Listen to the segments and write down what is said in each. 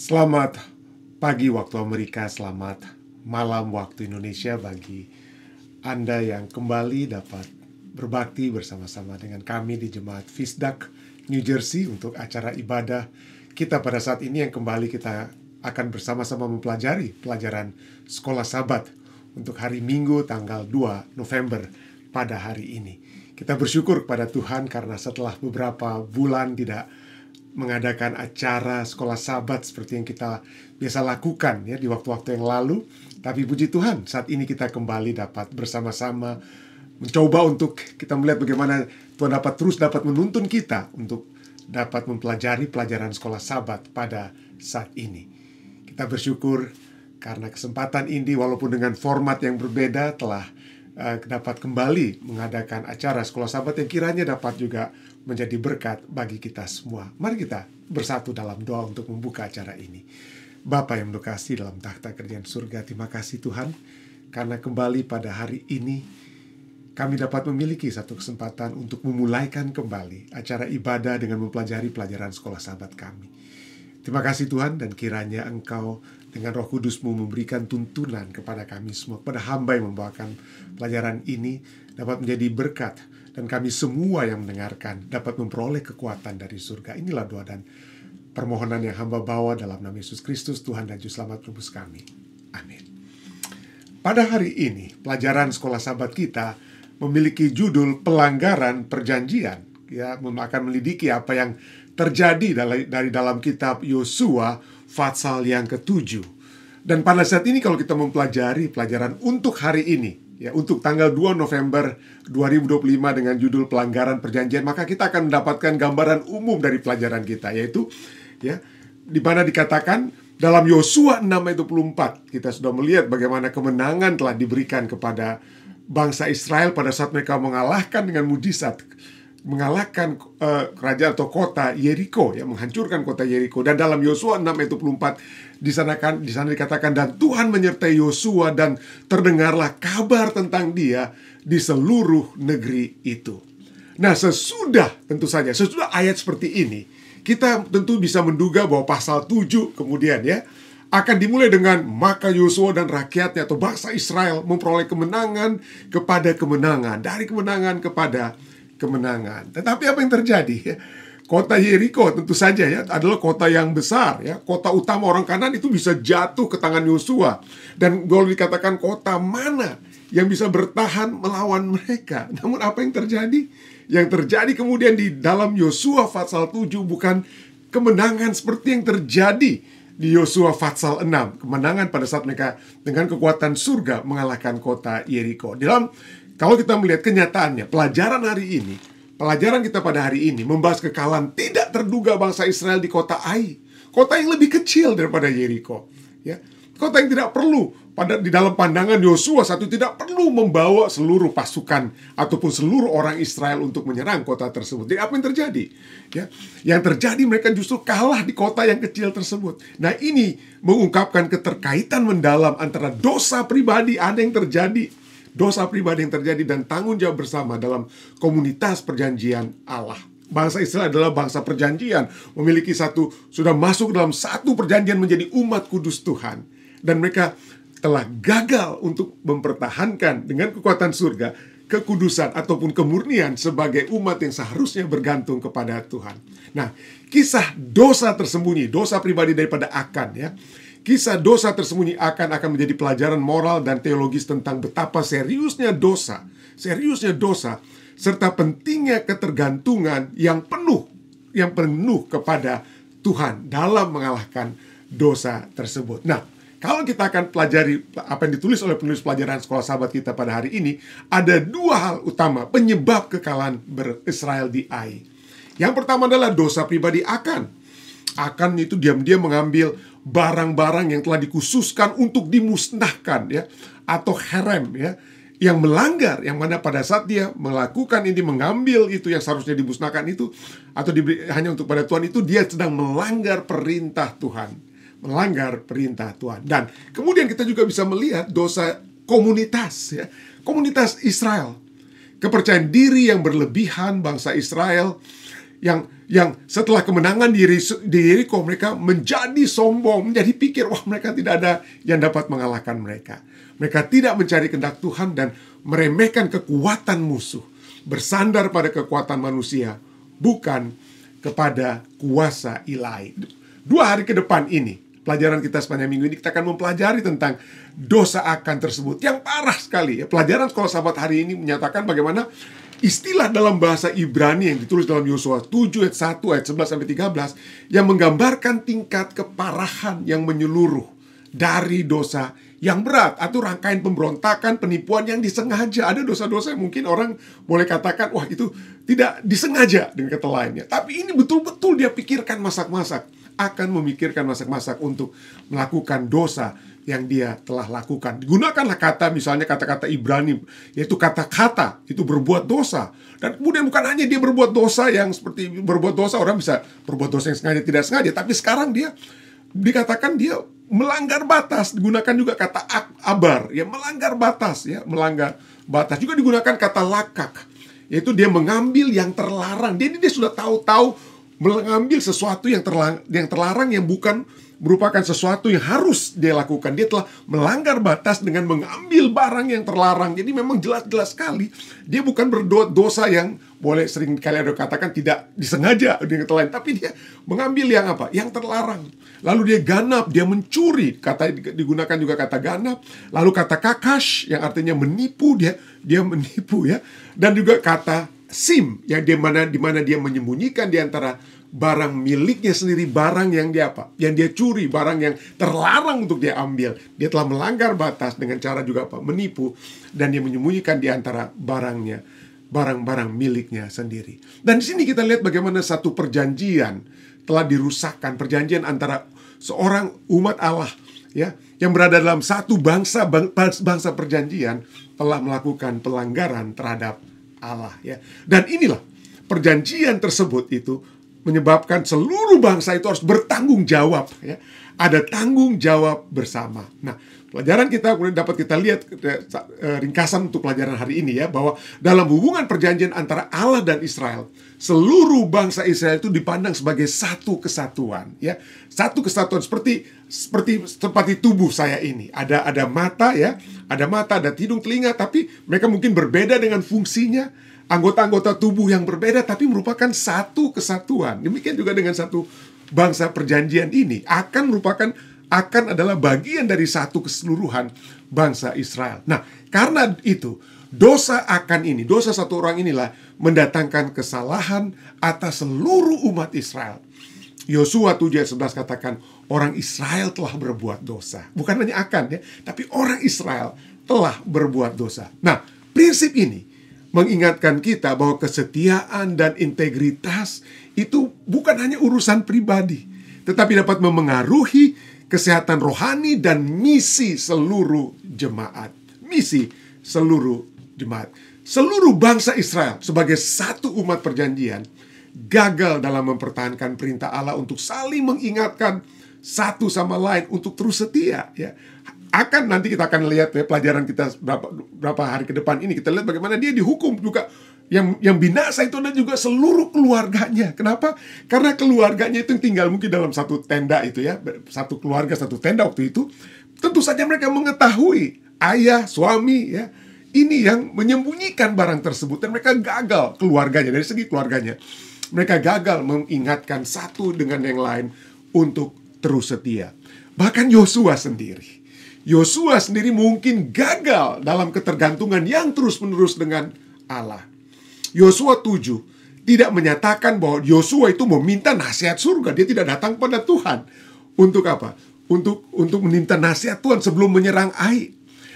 Selamat pagi waktu Amerika, selamat malam waktu Indonesia bagi Anda yang kembali dapat berbakti bersama-sama dengan kami di Jemaat Fisdak, New Jersey untuk acara ibadah kita pada saat ini yang kembali kita akan bersama-sama mempelajari pelajaran Sekolah Sabat untuk hari Minggu tanggal 2 November pada hari ini. Kita bersyukur kepada Tuhan karena setelah beberapa bulan tidak mengadakan acara sekolah sabat seperti yang kita biasa lakukan ya di waktu-waktu yang lalu. Tapi puji Tuhan, saat ini kita kembali dapat bersama-sama mencoba untuk kita melihat bagaimana Tuhan dapat menuntun kita untuk dapat mempelajari pelajaran sekolah sabat pada saat ini. Kita bersyukur karena kesempatan ini walaupun dengan format yang berbeda telah dapat kembali mengadakan acara sekolah sabat yang kiranya dapat juga menjadi berkat bagi kita semua. Mari kita bersatu dalam doa untuk membuka acara ini. Bapa yang berkasih dalam takhta kerajaan surga, terima kasih Tuhan karena kembali pada hari ini kami dapat memiliki satu kesempatan untuk memulaikan kembali acara ibadah dengan mempelajari pelajaran sekolah sabat kami. Terima kasih Tuhan, dan kiranya Engkau dengan Roh Kudus-Mu memberikan tuntunan kepada kami semua, kepada hamba yang membawakan pelajaran ini dapat menjadi berkat, dan kami semua yang mendengarkan dapat memperoleh kekuatan dari surga. Inilah doa dan permohonan yang hamba bawa dalam nama Yesus Kristus, Tuhan dan Juru Selamat Penebus kami. Amin. Pada hari ini, pelajaran sekolah sabat kita memiliki judul pelanggaran perjanjian. Ya, akan melidiki apa yang terjadi dari dalam kitab Yosua pasal yang ke-7. Dan pada saat ini kalau kita mempelajari pelajaran untuk hari ini, ya, untuk tanggal 2 November 2025 dengan judul pelanggaran perjanjian, maka kita akan mendapatkan gambaran umum dari pelajaran kita, yaitu ya, di mana dikatakan dalam Yosua 6 ayat 24, kita sudah melihat bagaimana kemenangan telah diberikan kepada bangsa Israel pada saat mereka mengalahkan dengan mujizat, mengalahkan kerajaan atau kota Yeriko, ya, menghancurkan kota Yeriko. Dan dalam Yosua 6 ayat 24 di sana dikatakan, dan Tuhan menyertai Yosua dan terdengarlah kabar tentang dia di seluruh negeri itu. Nah, tentu saja sesudah ayat seperti ini, kita tentu bisa menduga bahwa pasal 7 kemudian ya akan dimulai dengan maka Yosua dan rakyatnya atau bangsa Israel memperoleh kemenangan kepada kemenangan, dari kemenangan kepada kemenangan. Tetapi apa yang terjadi? Kota Yeriko tentu saja ya adalah kota yang besar ya, kota utama orang Kanaan itu bisa jatuh ke tangan Yosua. Dan boleh dikatakan kota mana yang bisa bertahan melawan mereka. Namun apa yang terjadi? Yang terjadi kemudian di dalam Yosua pasal 7 bukan kemenangan seperti yang terjadi di Yosua pasal 6. Kemenangan pada saat mereka dengan kekuatan surga mengalahkan kota Yeriko. Kalau kita melihat kenyataannya, pelajaran kita pada hari ini membahas kekalahan tidak terduga bangsa Israel di kota Ai, kota yang lebih kecil daripada Yeriko, ya, kota yang tidak perlu di dalam pandangan Yosua satu tidak perlu membawa seluruh pasukan ataupun seluruh orang Israel untuk menyerang kota tersebut. Jadi apa yang terjadi? Ya, yang terjadi mereka justru kalah di kota yang kecil tersebut. Nah, ini mengungkapkan keterkaitan mendalam antara dosa pribadi yang terjadi dan tanggung jawab bersama dalam komunitas perjanjian Allah. Bangsa Israel adalah bangsa perjanjian, sudah masuk dalam satu perjanjian menjadi umat kudus Tuhan. Dan mereka telah gagal untuk mempertahankan dengan kekuatan surga kekudusan ataupun kemurnian sebagai umat yang seharusnya bergantung kepada Tuhan. Nah, kisah dosa tersembunyi, dosa pribadi daripada Akan ya. Kisah dosa tersembunyi akan menjadi pelajaran moral dan teologis tentang betapa seriusnya dosa, serta pentingnya ketergantungan yang penuh kepada Tuhan dalam mengalahkan dosa tersebut. Nah, kalau kita akan pelajari apa yang ditulis oleh penulis pelajaran sekolah sahabat kita pada hari ini, ada dua hal utama penyebab kekalahan Israel di Ai. Yang pertama adalah dosa pribadi Akan. Akan itu diam-diam mengambil barang-barang yang telah dikhususkan untuk dimusnahkan ya, atau herem ya, yang melanggar, yang mana pada saat dia melakukan ini, mengambil itu yang seharusnya dimusnahkan itu atau diberi hanya untuk pada Tuhan, itu dia sedang melanggar perintah Tuhan. Dan kemudian kita juga bisa melihat dosa komunitas ya, komunitas Israel. Kepercayaan diri yang berlebihan bangsa Israel yang setelah kemenangan di Yeriko mereka menjadi sombong, menjadi pikir wah mereka tidak ada yang dapat mengalahkan mereka. Mereka tidak mencari kehendak Tuhan dan meremehkan kekuatan musuh, bersandar pada kekuatan manusia, bukan kepada kuasa ilahi. 2 hari ke depan ini, pelajaran kita sepanjang minggu ini, kita akan mempelajari tentang dosa akan tersebut yang parah sekali. Pelajaran sekolah sahabat hari ini menyatakan bagaimana istilah dalam bahasa Ibrani yang ditulis dalam Yosua 7 ayat 1 ayat 11-13 yang menggambarkan tingkat keparahan yang menyeluruh dari dosa yang berat atau rangkaian pemberontakan, penipuan yang disengaja. Ada dosa-dosa yang mungkin orang boleh katakan, wah itu tidak disengaja dengan kata lainnya. Tapi ini betul-betul dia pikirkan masak-masak, akan memikirkan masak-masak untuk melakukan dosa yang dia telah lakukan. Digunakanlah kata, misalnya kata-kata Ibrani, yaitu kata-kata, itu berbuat dosa. Dan kemudian bukan hanya dia berbuat dosa yang seperti berbuat dosa, orang bisa berbuat dosa yang sengaja, tidak sengaja. Tapi sekarang dia dikatakan dia melanggar batas. Digunakan juga kata abar, ya melanggar batas, ya melanggar batas. Juga digunakan kata lakak, yaitu dia mengambil yang terlarang. Dia sudah tahu-tahu mengambil sesuatu yang terlarang yang bukan merupakan sesuatu yang harus dia lakukan. Dia telah melanggar batas dengan mengambil barang yang terlarang. Jadi memang jelas-jelas sekali dia bukan berbuat dosa yang boleh sering kali ada katakan tidak disengaja dengan kata lain, tapi dia mengambil yang apa? Yang terlarang. Lalu dia ganap, dia mencuri. Kata digunakan juga kata ganap. Lalu kata kakash yang artinya menipu, dia menipu ya. Dan juga kata sim yang di mana dia menyembunyikan di antara barang miliknya sendiri, barang yang dia apa? Yang dia curi, barang yang terlarang untuk dia ambil. Dia telah melanggar batas dengan cara juga apa? Menipu, dan dia menyembunyikan di antara barangnya, barang-barang miliknya sendiri. Dan di sini kita lihat bagaimana satu perjanjian telah dirusakkan, perjanjian antara seorang umat Allah ya yang berada dalam satu bangsa perjanjian telah melakukan pelanggaran terhadap Allah ya. Dan inilah perjanjian tersebut itu menyebabkan seluruh bangsa itu harus bertanggung jawab ya. Ada tanggung jawab bersama. Nah, pelajaran kita kemudian dapat kita lihat ringkasan untuk pelajaran hari ini ya, bahwa dalam hubungan perjanjian antara Allah dan Israel, seluruh bangsa Israel itu dipandang sebagai satu kesatuan ya. Satu kesatuan seperti tubuh saya ini. Ada mata ya, ada hidung, telinga, tapi mereka mungkin berbeda dengan fungsinya. Anggota-anggota tubuh yang berbeda tapi merupakan satu kesatuan. Demikian juga dengan satu bangsa perjanjian ini akan adalah bagian dari satu keseluruhan bangsa Israel. Nah, karena itu dosa satu orang inilah mendatangkan kesalahan atas seluruh umat Israel. Yosua 7 ayat 11 katakan orang Israel telah berbuat dosa. Bukan hanya akan ya, tapi orang Israel telah berbuat dosa. Nah, prinsip ini mengingatkan kita bahwa kesetiaan dan integritas itu bukan hanya urusan pribadi, tetapi dapat memengaruhi kesehatan rohani dan misi seluruh jemaat. Misi seluruh jemaat. Seluruh bangsa Israel sebagai satu umat perjanjian gagal dalam mempertahankan perintah Allah untuk saling mengingatkan satu sama lain untuk terus setia ya. Nanti kita akan lihat ya, pelajaran kita berapa hari ke depan ini, kita lihat bagaimana dia dihukum juga. Yang binasa itu ada juga seluruh keluarganya. Kenapa? Karena keluarganya itu tinggal mungkin dalam satu tenda itu ya, satu keluarga satu tenda waktu itu. Tentu saja mereka mengetahui ayah, suami ya, ini yang menyembunyikan barang tersebut, dan mereka gagal keluarganya, dari segi keluarganya mereka gagal mengingatkan satu dengan yang lain untuk terus setia. Bahkan Yosua sendiri mungkin gagal dalam ketergantungan yang terus-menerus dengan Allah. Yosua 7 tidak menyatakan bahwa Yosua itu meminta nasihat surga. Dia tidak datang pada Tuhan. Untuk apa? Untuk meminta nasihat Tuhan sebelum menyerang Ai.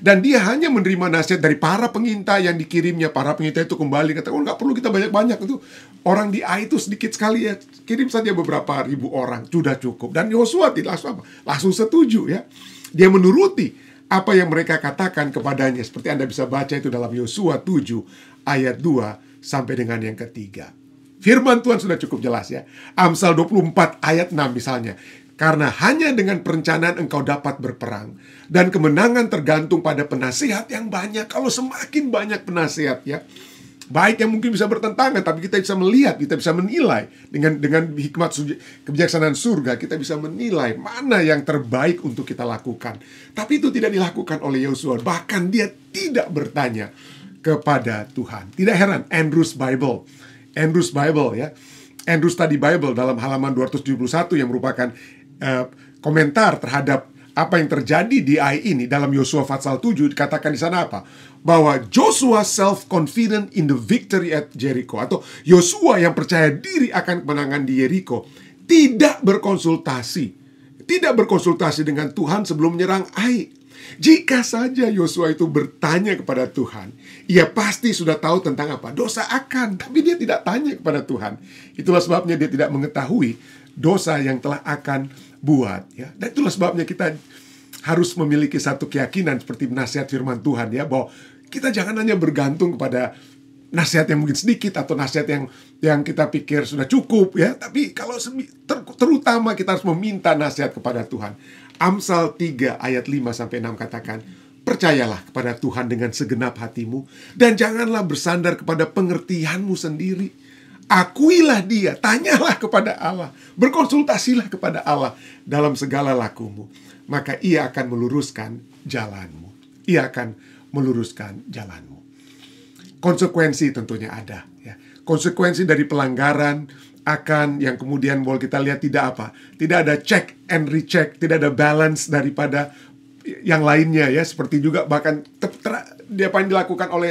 Dan dia hanya menerima nasihat dari para pengintai yang dikirimnya. Para pengintai itu kembali kata, nggak perlu kita banyak-banyak, itu orang di Ai itu sedikit sekali ya, kirim saja beberapa ribu orang, sudah cukup. Dan Yosua tidak langsung setuju ya. Dia menuruti apa yang mereka katakan kepadanya. Seperti Anda bisa baca itu dalam Yosua 7 ayat 2 sampai dengan yang ketiga. Firman Tuhan sudah cukup jelas ya. Amsal 24 ayat 6 misalnya. Karena hanya dengan perencanaan engkau dapat berperang, dan kemenangan tergantung pada penasihat yang banyak. Kalau semakin banyak penasihat ya, baik yang mungkin bisa bertentangan, tapi kita bisa melihat, kita bisa menilai dengan hikmat kebijaksanaan surga, kita bisa menilai mana yang terbaik untuk kita lakukan. Tapi itu tidak dilakukan oleh Yosua. Bahkan dia tidak bertanya kepada Tuhan. Tidak heran, Andrews Bible ya, Andrews Study Bible dalam halaman 271 yang merupakan komentar terhadap apa yang terjadi di ayat ini dalam Yosua pasal 7, dikatakan di sana apa? Bahwa Joshua self-confident in the victory at Jericho, atau Yosua yang percaya diri akan kemenangan di Jericho, tidak berkonsultasi dengan Tuhan sebelum menyerang Ai. Jika saja Yosua itu bertanya kepada Tuhan, ia pasti sudah tahu tentang apa? Dosa Akan, tapi dia tidak tanya kepada Tuhan. Itulah sebabnya dia tidak mengetahui dosa yang telah Akan buat, ya. Dan itulah sebabnya kita harus memiliki satu keyakinan seperti nasihat firman Tuhan, ya, bahwa kita jangan hanya bergantung kepada nasihat yang mungkin sedikit atau nasihat yang kita pikir sudah cukup, ya. Tapi kalau terutama kita harus meminta nasihat kepada Tuhan. Amsal 3 ayat 5-6 katakan, percayalah kepada Tuhan dengan segenap hatimu dan janganlah bersandar kepada pengertianmu sendiri. Akuilah Dia, tanyalah kepada Allah, berkonsultasilah kepada Allah dalam segala lakumu, maka Ia akan meluruskan jalanmu. Ia akan meluruskan jalanmu. Konsekuensi tentunya ada, ya. Konsekuensi dari pelanggaran akan yang kemudian boleh kita lihat tidak ada check and recheck, tidak ada balance daripada yang lainnya, ya. Seperti juga bahkan apa yang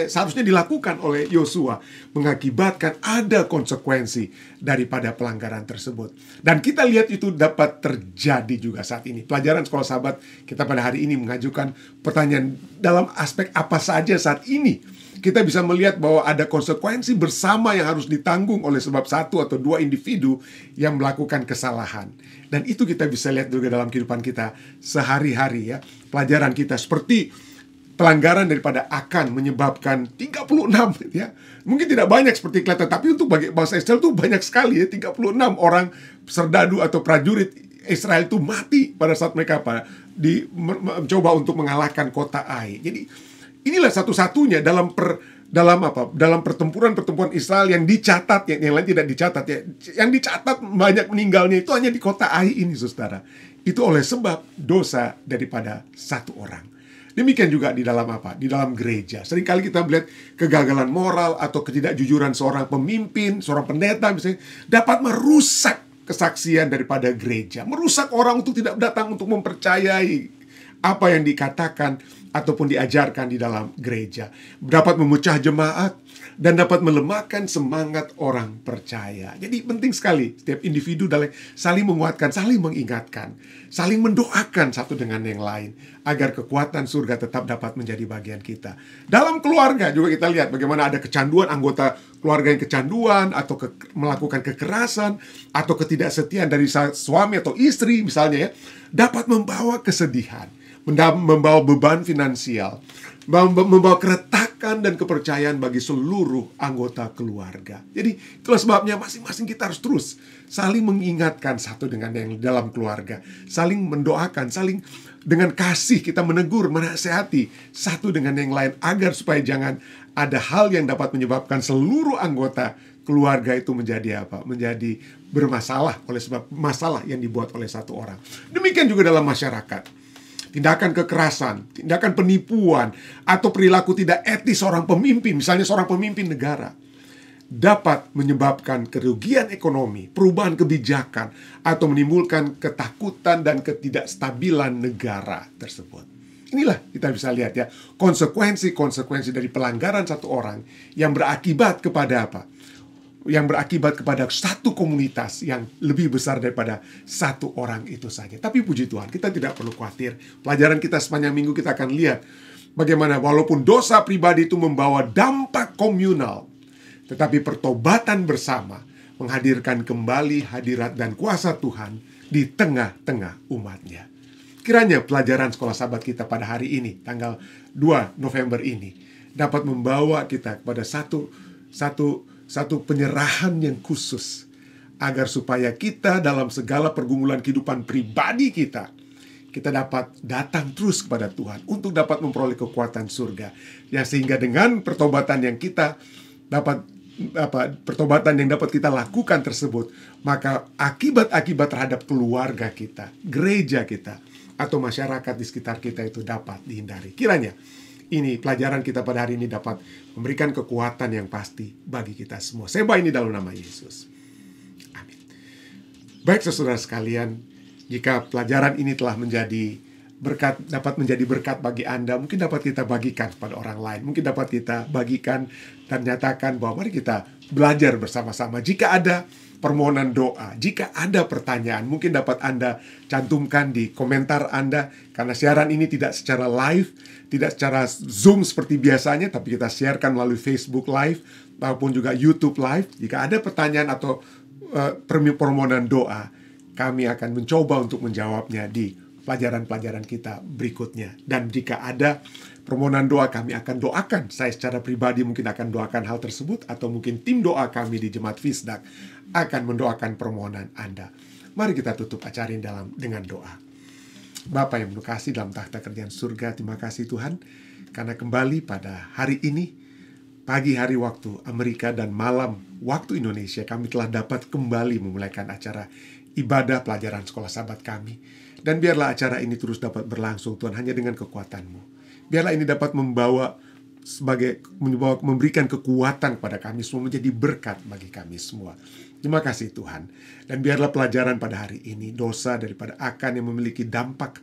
seharusnya dilakukan oleh Yosua mengakibatkan ada konsekuensi daripada pelanggaran tersebut. Dan kita lihat itu dapat terjadi juga saat ini. Pelajaran Sekolah Sahabat kita pada hari ini mengajukan pertanyaan dalam aspek apa saja saat ini kita bisa melihat bahwa ada konsekuensi bersama yang harus ditanggung oleh sebab satu atau dua individu yang melakukan kesalahan. Dan itu kita bisa lihat juga dalam kehidupan kita sehari-hari, ya. Pelajaran kita seperti pelanggaran daripada Akan menyebabkan 36, ya. Mungkin tidak banyak seperti kelihatan, tapi untuk bangsa Israel itu banyak sekali, ya. 36 orang serdadu atau prajurit Israel itu mati pada saat mereka mencoba untuk mengalahkan kota Ai. Jadi inilah satu-satunya dalam pertempuran Israel yang dicatat, yang lain tidak dicatat, ya. Yang dicatat banyak meninggalnya itu hanya di kota Ai ini, saudara. Itu oleh sebab dosa daripada satu orang. Demikian juga di dalam gereja. Seringkali kita melihat kegagalan moral atau ketidakjujuran seorang pemimpin, seorang pendeta misalnya, dapat merusak kesaksian daripada gereja, merusak orang untuk tidak datang untuk mempercayai apa yang dikatakan ataupun diajarkan di dalam gereja, dapat memecah jemaat dan dapat melemahkan semangat orang percaya. Jadi penting sekali setiap individu saling menguatkan, saling mengingatkan, saling mendoakan satu dengan yang lain agar kekuatan surga tetap dapat menjadi bagian kita. Dalam keluarga juga kita lihat bagaimana ada kecanduan, anggota keluarga yang kecanduan atau melakukan kekerasan atau ketidaksetiaan dari suami atau istri misalnya, ya, dapat membawa kesedihan, membawa beban finansial, membawa keretakan dan kepercayaan bagi seluruh anggota keluarga. Jadi itulah sebabnya masing-masing kita harus terus saling mengingatkan satu dengan yang dalam keluarga, saling mendoakan, saling dengan kasih kita menegur, menasihati satu dengan yang lain agar supaya jangan ada hal yang dapat menyebabkan seluruh anggota keluarga itu menjadi bermasalah oleh sebab masalah yang dibuat oleh satu orang. Demikian juga dalam masyarakat. Tindakan kekerasan, tindakan penipuan, atau perilaku tidak etis seorang pemimpin, misalnya seorang pemimpin negara, dapat menyebabkan kerugian ekonomi, perubahan kebijakan, atau menimbulkan ketakutan dan ketidakstabilan negara tersebut. Inilah kita bisa lihat, ya, konsekuensi dari pelanggaran satu orang yang berakibat kepada apa? Yang berakibat kepada satu komunitas yang lebih besar daripada satu orang itu saja. Tapi puji Tuhan, kita tidak perlu khawatir. Pelajaran kita sepanjang minggu kita akan lihat bagaimana walaupun dosa pribadi itu membawa dampak komunal, tetapi pertobatan bersama menghadirkan kembali hadirat dan kuasa Tuhan di tengah-tengah umatnya. Kiranya pelajaran Sekolah Sahabat kita pada hari ini, tanggal 2 November ini, dapat membawa kita kepada satu penyerahan yang khusus agar supaya kita dalam segala pergumulan kehidupan pribadi kita dapat datang terus kepada Tuhan untuk dapat memperoleh kekuatan surga, ya, sehingga dengan pertobatan yang kita dapat pertobatan yang dapat kita lakukan tersebut, maka akibat-akibat terhadap keluarga kita, gereja kita, atau masyarakat di sekitar kita itu dapat dihindari. Kiranya ini pelajaran kita pada hari ini dapat memberikan kekuatan yang pasti bagi kita semua. Saya doa ini dalam nama Yesus. Amin. Baik saudara sekalian, jika pelajaran ini telah dapat menjadi berkat bagi Anda, mungkin dapat kita bagikan pada orang lain, mungkin dapat kita bagikan dan nyatakan bahwa mari kita belajar bersama-sama. Jika ada permohonan doa, jika ada pertanyaan, mungkin dapat Anda cantumkan di komentar Anda, karena siaran ini tidak secara live, tidak secara Zoom seperti biasanya, tapi kita siarkan melalui Facebook Live maupun juga YouTube Live. Jika ada pertanyaan atau permohonan doa, kami akan mencoba untuk menjawabnya di pelajaran-pelajaran kita berikutnya. Dan jika ada permohonan doa, kami akan doakan. Saya secara pribadi mungkin akan doakan hal tersebut, atau mungkin tim doa kami di Jemaat Fisdak akan mendoakan permohonan Anda. Mari kita tutup acara ini dengan doa. Bapa yang penuh kasih dalam takhta kerajaan surga, terima kasih Tuhan, karena kembali pada hari ini, pagi hari waktu Amerika dan malam waktu Indonesia, kami telah dapat kembali memulaikan acara ibadah pelajaran sekolah sahabat kami. Dan biarlah acara ini terus dapat berlangsung Tuhan, hanya dengan kekuatan-Mu. Biarlah ini dapat memberikan kekuatan kepada kami semua, menjadi berkat bagi kami semua. Terima kasih Tuhan. Dan biarlah pelajaran pada hari ini, dosa daripada Akan yang memiliki dampak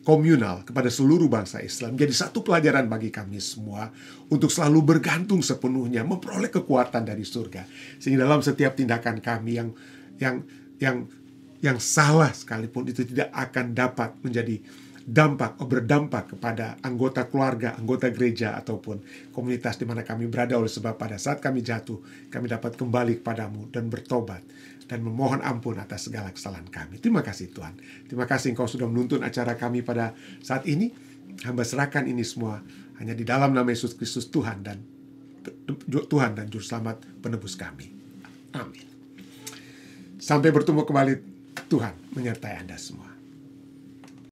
komunal kepada seluruh bangsa Islam, menjadi satu pelajaran bagi kami semua untuk selalu bergantung sepenuhnya, memperoleh kekuatan dari surga. Sehingga dalam setiap tindakan kami yang salah sekalipun, itu tidak akan dapat menjadi berdampak kepada anggota keluarga, anggota gereja, ataupun komunitas di mana kami berada. Oleh sebab pada saat kami jatuh, kami dapat kembali kepadamu dan bertobat dan memohon ampun atas segala kesalahan kami. Terima kasih Tuhan. Terima kasih Engkau sudah menuntun acara kami pada saat ini. Hamba serahkan ini semua hanya di dalam nama Yesus Kristus Tuhan dan Juru Selamat penebus kami. Amin. Sampai bertemu kembali. Tuhan menyertai Anda semua.